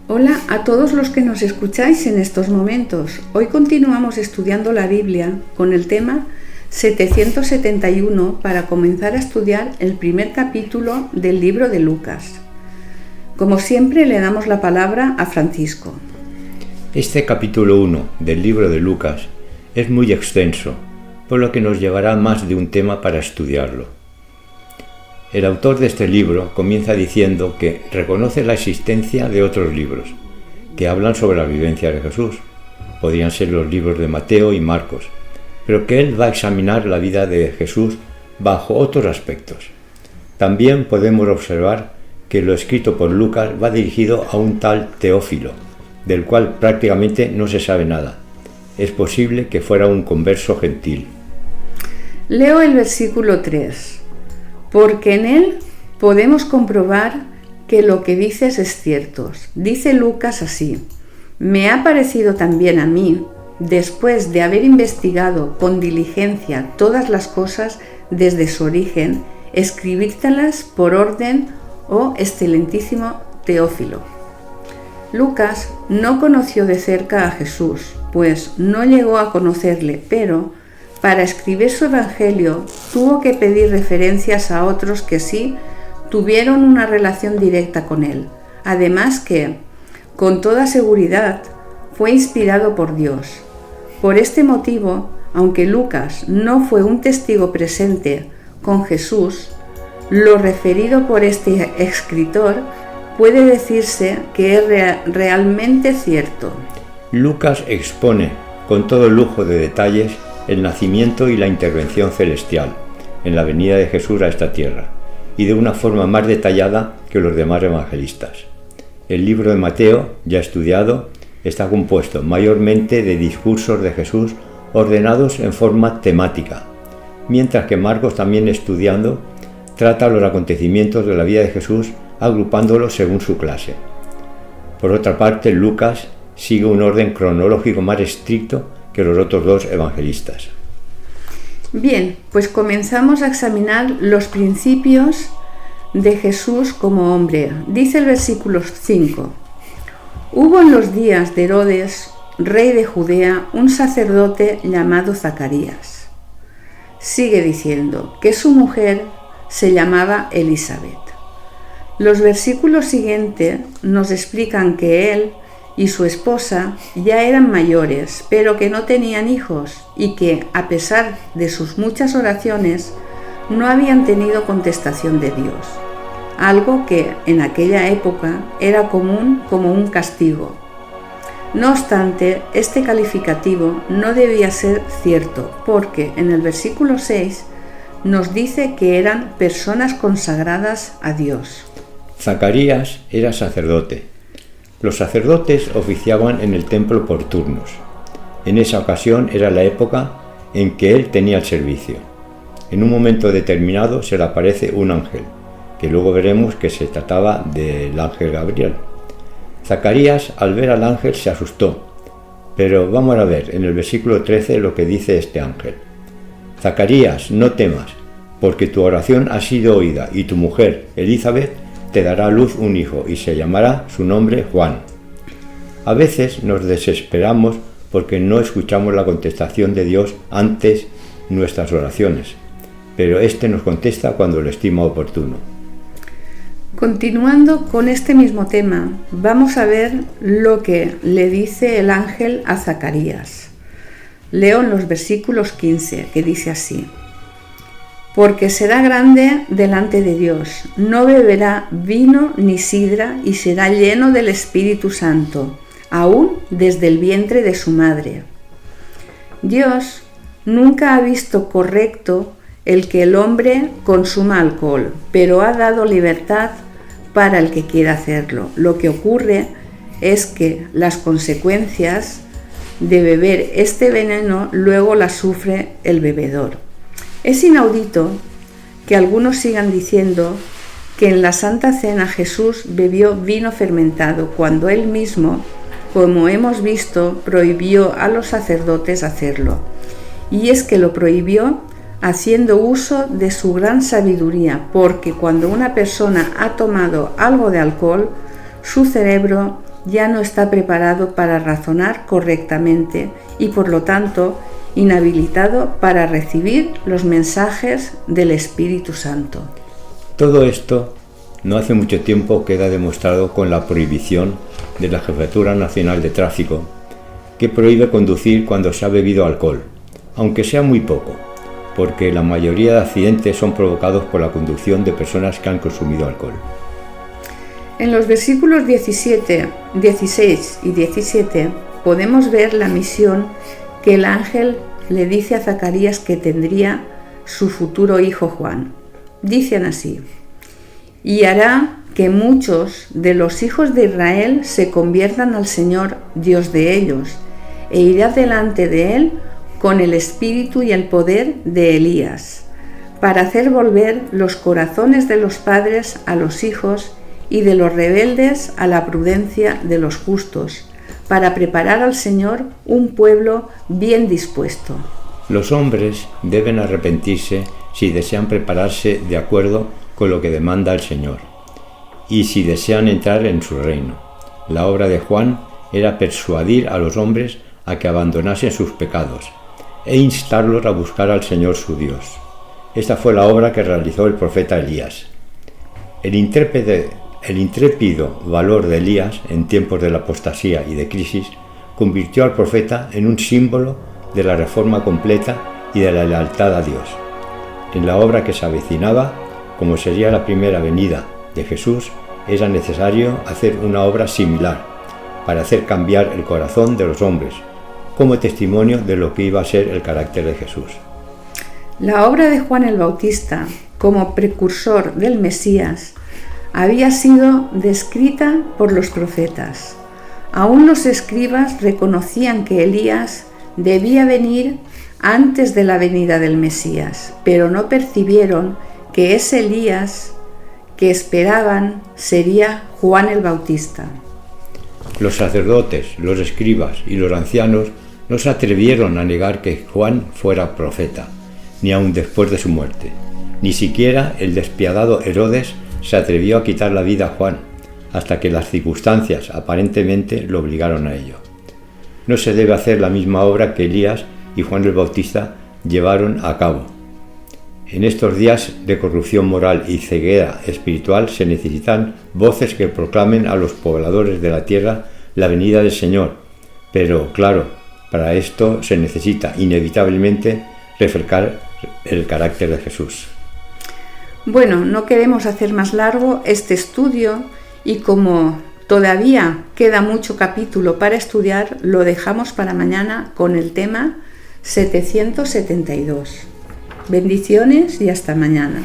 Hola a todos los que nos escucháis en estos momentos. Hoy continuamos estudiando la Biblia con el tema 771 para comenzar a estudiar el primer capítulo del libro de Lucas. Como siempre le damos la palabra a Francisco. Este capítulo 1 del libro de Lucas es muy extenso, por lo que nos llevará más de un tema para estudiarlo. El autor de este libro comienza diciendo que reconoce la existencia de otros libros que hablan sobre la vivencia de Jesús. Podrían ser los libros de Mateo y Marcos, pero que él va a examinar la vida de Jesús bajo otros aspectos. También podemos observar que lo escrito por Lucas va dirigido a un tal Teófilo, del cual prácticamente no se sabe nada. Es posible que fuera un converso gentil. Leo el versículo 3. Porque en él podemos comprobar que lo que dices es cierto. Dice Lucas así: me ha parecido también a mí, después de haber investigado con diligencia todas las cosas desde su origen, escribírtelas por orden, oh excelentísimo Teófilo. Lucas no conoció de cerca a Jesús, pues no llegó a conocerle, pero para escribir su evangelio tuvo que pedir referencias a otros que sí tuvieron una relación directa con él. Además que, con toda seguridad, fue inspirado por Dios. Por este motivo, aunque Lucas no fue un testigo presente con Jesús, lo referido por este escritor puede decirse que es realmente cierto. Lucas expone con todo lujo de detalles el nacimiento y la intervención celestial en la venida de Jesús a esta tierra, y de una forma más detallada que los demás evangelistas. El libro de Mateo, ya estudiado, está compuesto mayormente de discursos de Jesús ordenados en forma temática, mientras que Marcos, también estudiando, trata los acontecimientos de la vida de Jesús agrupándolos según su clase. Por otra parte, Lucas sigue un orden cronológico más estricto que los otros dos evangelistas. Bien, pues comenzamos a examinar los principios de Jesús como hombre. Dice el versículo 5: hubo en los días de Herodes, rey de Judea, un sacerdote llamado Zacarías. Sigue diciendo que su mujer se llamaba Elizabeth. Los versículos siguientes nos explican que él y su esposa ya eran mayores, pero que no tenían hijos y que, a pesar de sus muchas oraciones, no habían tenido contestación de Dios, algo que en aquella época era común como un castigo. No obstante, este calificativo no debía ser cierto, porque en el versículo 6 nos dice que eran personas consagradas a Dios. Zacarías era sacerdote. Los sacerdotes oficiaban en el templo por turnos. En esa ocasión era la época en que él tenía el servicio. En un momento determinado se le aparece un ángel, que luego veremos que se trataba del ángel Gabriel. Zacarías, al ver al ángel, se asustó, pero vamos a ver en el versículo 13 lo que dice este ángel. Zacarías, no temas, porque tu oración ha sido oída y tu mujer, Elizabeth, te dará a luz un hijo y se llamará su nombre Juan. A veces nos desesperamos porque no escuchamos la contestación de Dios antes nuestras oraciones, pero Éste nos contesta cuando lo estima oportuno. Continuando con este mismo tema, vamos a ver lo que le dice el ángel a Zacarías. Leo en los versículos 15, que dice así: porque será grande delante de Dios, no beberá vino ni sidra y será lleno del Espíritu Santo, aún desde el vientre de su madre. Dios nunca ha visto correcto el que el hombre consuma alcohol, pero ha dado libertad para el que quiera hacerlo. Lo que ocurre es que las consecuencias de beber este veneno luego las sufre el bebedor. Es inaudito que algunos sigan diciendo que en la Santa Cena Jesús bebió vino fermentado, cuando él mismo, como hemos visto, prohibió a los sacerdotes hacerlo. Y es que lo prohibió haciendo uso de su gran sabiduría, porque cuando una persona ha tomado algo de alcohol, su cerebro ya no está preparado para razonar correctamente y por lo tanto inhabilitado para recibir los mensajes del Espíritu Santo. Todo esto no hace mucho tiempo queda demostrado con la prohibición de la Jefatura Nacional de Tráfico, que prohíbe conducir cuando se ha bebido alcohol, aunque sea muy poco, porque la mayoría de accidentes son provocados por la conducción de personas que han consumido alcohol. En los versículos 16 y 17 podemos ver la misión que el ángel le dice a Zacarías que tendría su futuro hijo Juan. Dicen así: y hará que muchos de los hijos de Israel se conviertan al Señor, Dios de ellos, e irá delante de él con el espíritu y el poder de Elías, para hacer volver los corazones de los padres a los hijos y de los rebeldes a la prudencia de los justos, para preparar al Señor un pueblo bien dispuesto. Los hombres deben arrepentirse si desean prepararse de acuerdo con lo que demanda el Señor, y si desean entrar en su reino. La obra de Juan era persuadir a los hombres a que abandonasen sus pecados e instarlos a buscar al Señor su Dios. Esta fue la obra que realizó el profeta Elías. El intrépido valor de Elías en tiempos de la apostasía y de crisis convirtió al profeta en un símbolo de la reforma completa y de la lealtad a Dios. En la obra que se avecinaba, como sería la primera venida de Jesús, era necesario hacer una obra similar para hacer cambiar el corazón de los hombres, como testimonio de lo que iba a ser el carácter de Jesús. La obra de Juan el Bautista, como precursor del Mesías, había sido descrita por los profetas. Aún los escribas reconocían que Elías debía venir antes de la venida del Mesías, pero no percibieron que ese Elías que esperaban sería Juan el Bautista. Los sacerdotes, los escribas y los ancianos no se atrevieron a negar que Juan fuera profeta, ni aun después de su muerte. Ni siquiera el despiadado Herodes se atrevió a quitar la vida a Juan, hasta que las circunstancias aparentemente lo obligaron a ello. No se debe hacer la misma obra que Elías y Juan el Bautista llevaron a cabo. En estos días de corrupción moral y ceguera espiritual se necesitan voces que proclamen a los pobladores de la tierra la venida del Señor, pero claro, para esto se necesita inevitablemente reflejar el carácter de Jesús. Bueno, no queremos hacer más largo este estudio y como todavía queda mucho capítulo para estudiar, lo dejamos para mañana con el tema 772. Bendiciones y hasta mañana.